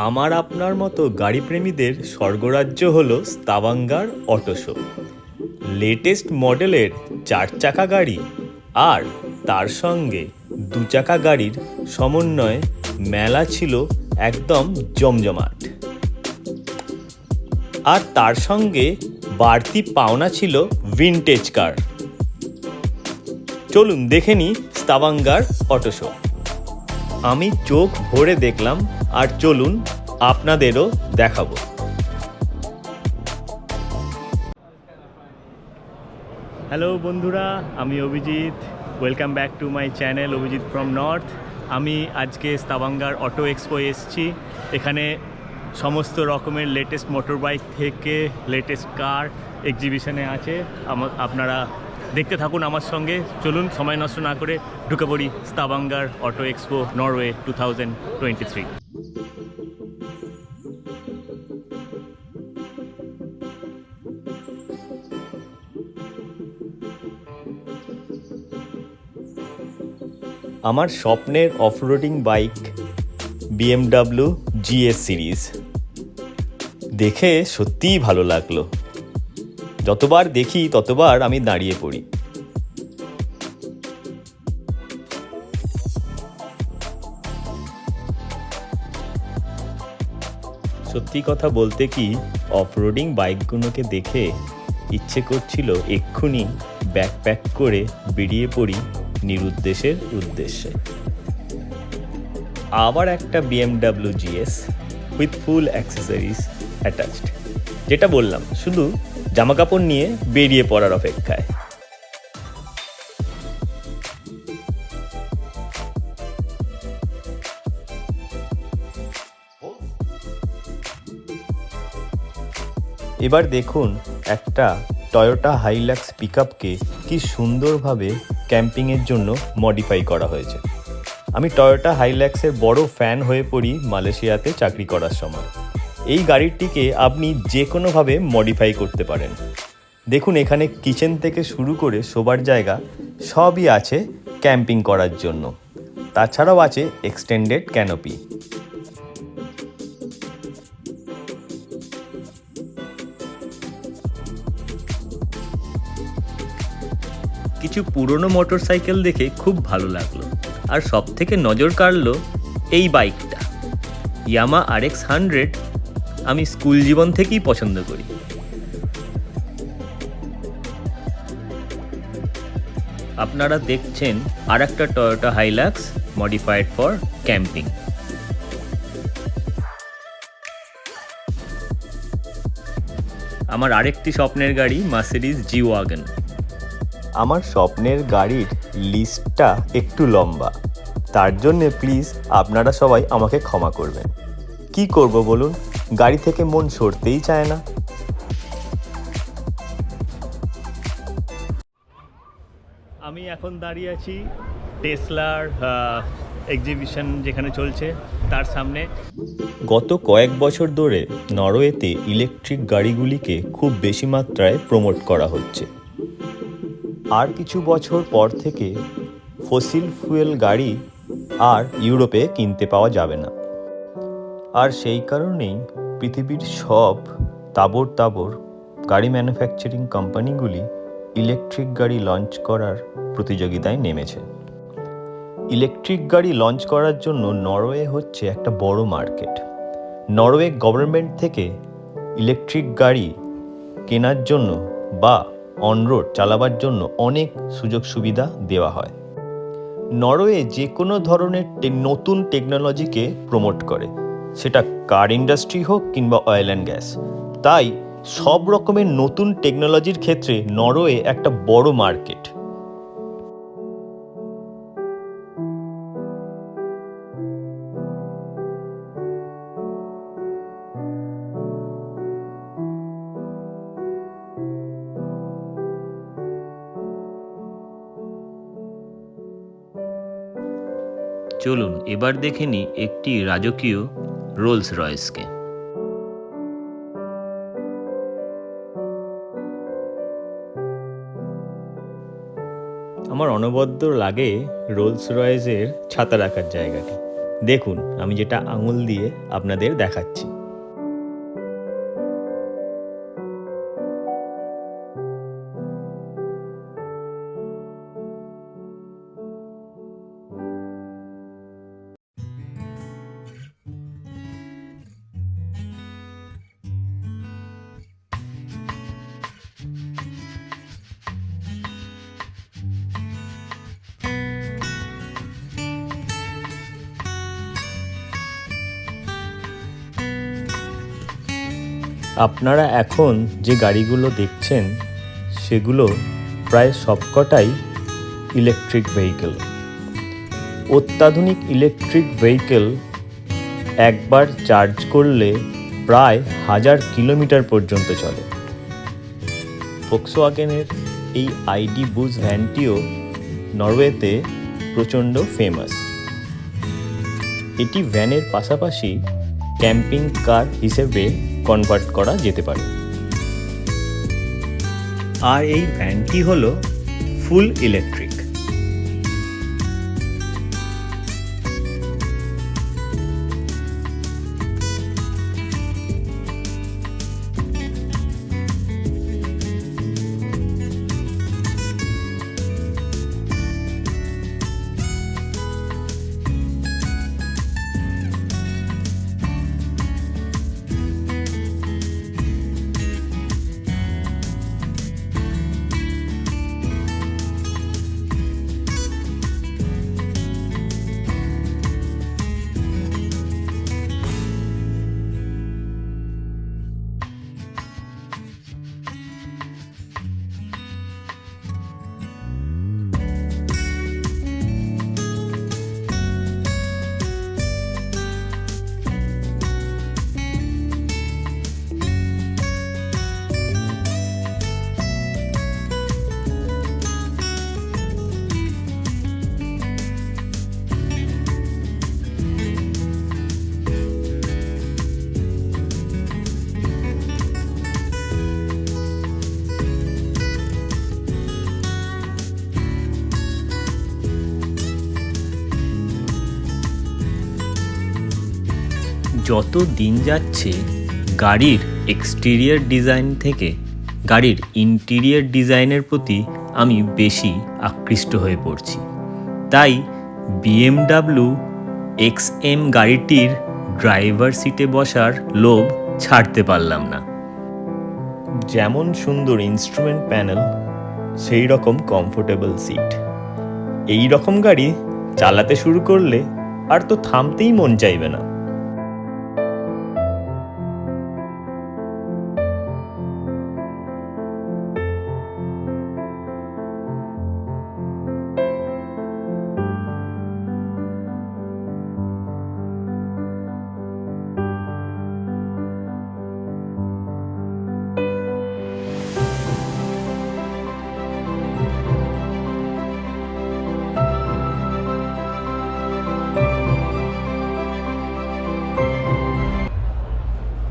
আমার আপনার মতো গাড়ি প্রেমীদের স্বর্গরাজ্য হলো স্তাভাঙ্গার অটো শো। লেটেস্ট মডেলের 4 চাকা গাড়ি আর তার সঙ্গে 2 চাকা গাড়ির সমন্বয়ে মেলা ছিল একদম জমজমাট। আর তার সঙ্গে বাড়তি পাওনা ছিল ভিনটেজ কার। চলুন দেখে নিই স্তাভাঙ্গার অটো শো। আমি চোখ ভরে দেখলাম, আর চলুন আপনাদেরও দেখাবো। হ্যালো বন্ধুরা, আমি Abhijit. Welcome back to my channel Abhijit from north. আমি আজকে স্তাভাঙ্গার অটো এক্সপো এসেছি। এখানে সমস্ত রকমের লেটেস্ট মোটর বাইক থেকে লেটেস্ট কার এক্সিবিশনে আছে। আপনারা দেখতে থাকুন আমার সঙ্গে। চলুন সময় নষ্ট না করে ঢুকে পড়ি স্তাভাঙ্গার অটো এক্সপো নরওয়ে 2023। আমার স্বপ্নের off-roading bike BMW GS series দেখে সত্যিই ভালো লাগলো। যতবার দেখি ততবার আমি দাঁড়িয়ে পড়ি। সত্যি কথা বলতে কি, অফরোডিং বাইকগুলোকে দেখে ইচ্ছে করছিল এক্ষুনি ব্যাকপ্যাক করে বেরিয়ে পড়ি নিরুদ্দেশের উদ্দেশ্যে। আবার একটা BMW GS with full accessories attached. যেটা বললাম, শুধু জামাকাপড় নিয়ে বেরিয়ে পড়ার অপেক্ষায়। এবার দেখুন একটা টয়োটা হাইলাক্স পিকআপকে কি সুন্দরভাবে ক্যাম্পিংয়ের জন্য মডিফাই করা হয়েছে। আমি টয়োটা হাইলাক্সের বড় ফ্যান হয়ে পড়ি মালয়েশিয়াতে চাকরি করার সময়। এই গাড়িটিকে আপনি যে কোনোভাবে মডিফাই করতে পারেন। দেখুন, এখানে কিচেন থেকে শুরু করে শোবার জায়গা সবই আছে ক্যাম্পিং করার জন্য। তাছাড়াও আছে এক্সটেন্ডেড ক্যানোপি। কিছু পুরনো মোটরসাইকেল দেখে খুব ভালো লাগলো, আর সব থেকে নজর কাড়লো এই বাইকটা ইয়ামা RX100। আমি স্কুল জীবন থেকেই পছন্দ করি। আপনারা দেখছেন আর একটা Toyota Hilux modified for camping. আমার আরেকটি স্বপ্নের গাড়ি মার্সিডিজ G-Wagon। আমার স্বপ্নের গাড়ির লিস্টটা একটু লম্বা, তার জন্যে প্লিজ আপনারা সবাই আমাকে ক্ষমা করবেন। কি করব বলুন, গাড়ি থেকে মন সরতেই চায় না। আমি এখন দাঁড়িয়ে আছি টেসলার এক্সিবিশন যেখানে চলছে তার সামনে। গত কয়েক বছর ধরে নরওয়েতে ইলেকট্রিক গাড়িগুলিকে খুব বেশি মাত্রায় প্রমোট করা হচ্ছে। আর কিছু বছর পর থেকে ফসিল ফুয়েল গাড়ি আর ইউরোপে কিনতে পাওয়া যাবে না। আর সেই কারণেই পৃথিবীর সব তাবড় গাড়ি ম্যানুফ্যাকচারিং কোম্পানিগুলি ইলেকট্রিক গাড়ি লঞ্চ করার প্রতিযোগিতায় নেমেছে। ইলেকট্রিক গাড়ি লঞ্চ করার জন্য নরওয়ে হচ্ছে একটা বড় মার্কেট। নরওয়ে গভর্নমেন্ট থেকে ইলেকট্রিক গাড়ি কেনার জন্য বা অনরোড চালাবার জন্য অনেক সুযোগ সুবিধা দেওয়া হয়। নরওয়ে যে কোনো ধরনের নতুন টেকনোলজিকে প্রমোট করে, সেটা কার ইন্ডাস্ট্রি হোক কিংবা অয়েল অ্যান্ড গ্যাস। তাই সব রকমের নতুন টেকনোলজির ক্ষেত্রে নরওয়ে একটা বড় মার্কেট। চলুন এবার দেখে নিই একটি রাজকীয় রোলস রয়েসকে। আমার অনবদ্য লাগে রোলস রয়েসের ছাতা রাখার জায়গাটি। দেখুন আমি যেটা আঙুল দিয়ে আপনাদের দেখাচ্ছি। আপনারা এখন যে গাড়িগুলো দেখছেন সেগুলো প্রায় সবকটাই ইলেকট্রিক ভেহিকেল। অত্যাধুনিক ইলেকট্রিক ভেহিকেল একবার চার্জ করলে প্রায় 1000 কিলোমিটার পর্যন্ত চলে। ফোক্সওয়াগেনের এই আইডি বুস ভ্যানটিও নরওয়েতে প্রচণ্ড ফেমাস। এটি ভ্যানের পাশাপাশি ক্যাম্পিং কার হিসেবে কনভার্ট করা যেতে পারে। আর এই ভ্যানটি হলো ফুল ইলেকট্রিক। যত দিন যাচ্ছে গাড়ির এক্সটেরিয়ার ডিজাইন থেকে গাড়ির ইন্টেরিয়ার ডিজাইনের প্রতি আমি বেশি আকৃষ্ট হয়ে পড়ছি। তাই BMW XM গাড়িটির ড্রাইভার সিটে বসার লোভ ছাড়তে পারলাম না। যেমন সুন্দর ইনস্ট্রুমেন্ট প্যানেল, সেই রকম কমফোর্টেবল সিট। এই রকম গাড়ি চালাতে শুরু করলে আর তো থামতেই মন চাইবে না।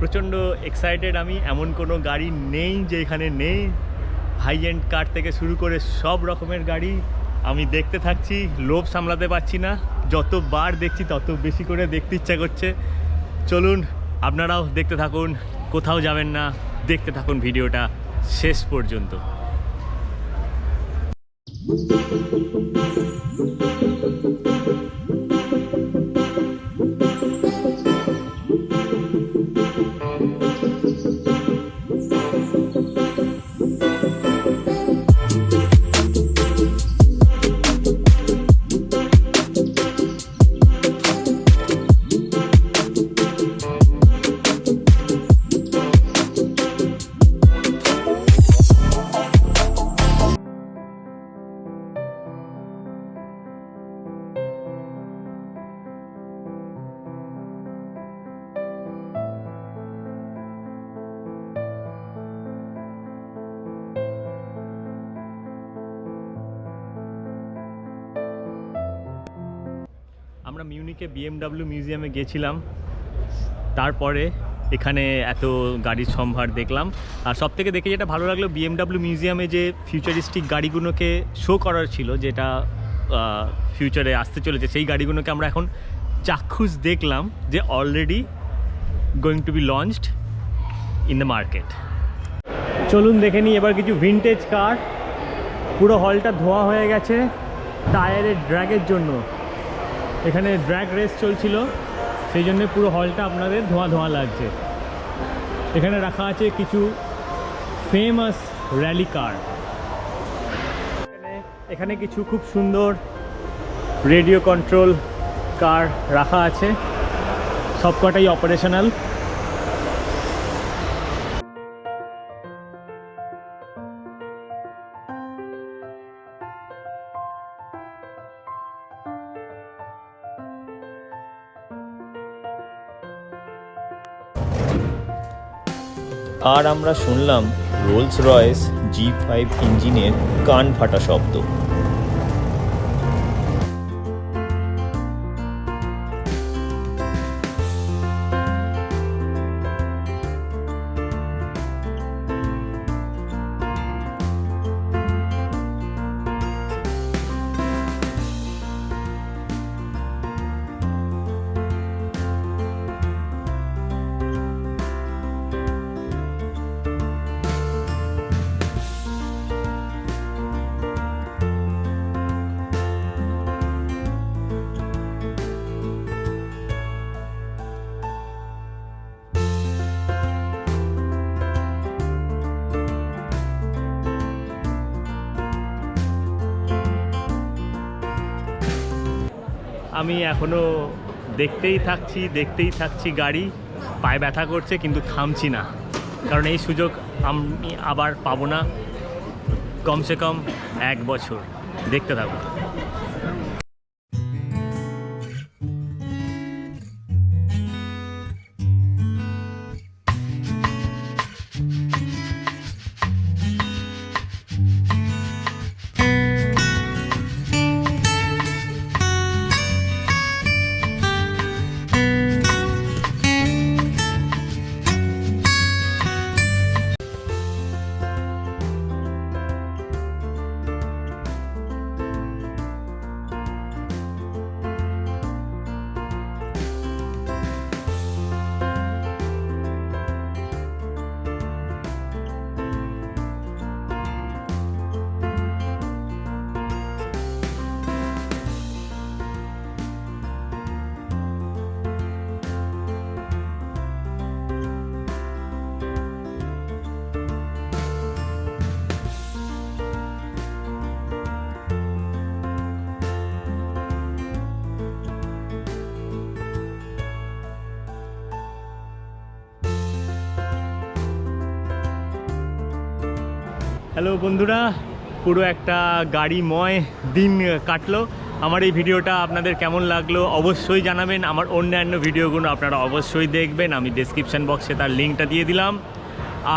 প্রচণ্ড এক্সাইটেড আমি। এমন কোনো গাড়ি নেই যে এখানে নেই। হাই এন্ড কার থেকে শুরু করে সব রকমের গাড়ি আমি দেখতে থাকছি, লোভ সামলাতে পারছি না। যতবার দেখছি তত বেশি করে দেখতে ইচ্ছা করছে। চলুন আপনারাও দেখতে থাকুন, কোথাও যাবেন না, দেখতে থাকুন ভিডিওটা শেষ পর্যন্ত। আমরা মিউনিকে BMW মিউজিয়ামে গেছিলাম, তারপরে এখানে এত গাড়ির সম্ভার দেখলাম। আর সব থেকে দেখে যেটা ভালো লাগলো, BMW মিউজিয়ামে যে ফিউচারিস্টিক গাড়িগুলোকে শো করার ছিল, যেটা ফিউচারে আসতে চলেছে, সেই গাড়িগুলোকে আমরা এখন চাক্ষুষ দেখলাম যে already going to B launched in the market. চলুন দেখে নিই এবার কিছু ভিনটেজ কার। পুরো হলটা ধোয়া হয়ে গেছে টায়ারের ড্র্যাগের জন্য। এখানে ড্র্যাগ রেস চলছিল, সেই জন্য পুরো হলটা আপনাদের ধোঁয়া ধোঁয়া লাগছে। এখানে রাখা আছে কিছু ফেমাস র্যালি কার। এখানে কিছু খুব সুন্দর রেডিও কন্ট্রোল কার রাখা আছে, সবকটাই অপারেশনাল। আর আমরা শুনলাম রোলস রয়েস G5 ইঞ্জিনের কান ফাটা শব্দ। আমি এখনও দেখতেই থাকছি গাড়ি। পায়ে ব্যথা করছে কিন্তু থামছি না, কারণ এই সুযোগ আমি আবার পাবো না কমসে কম 1 বছর। দেখতে থাকবো। হ্যালো বন্ধুরা, পুরো একটা গাড়িময় দিন কাটলো। আমার এই ভিডিওটা আপনাদের কেমন লাগলো অবশ্যই জানাবেন। আমার অন্যান্য ভিডিওগুলো আপনারা অবশ্যই দেখবেন, আমি ডেসক্রিপশান বক্সে তার লিঙ্কটা দিয়ে দিলাম।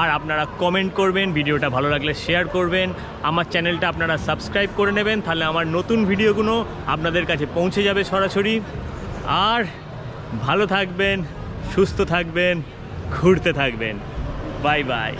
আর আপনারা কমেন্ট করবেন, ভিডিওটা ভালো লাগলে শেয়ার করবেন, আমার চ্যানেলটা আপনারা সাবস্ক্রাইব করে নেবেন, তাহলে আমার নতুন ভিডিওগুলো আপনাদের কাছে পৌঁছে যাবে সরাসরি। আর ভালো থাকবেন, সুস্থ থাকবেন, ঘুরতে থাকবেন। Bye bye.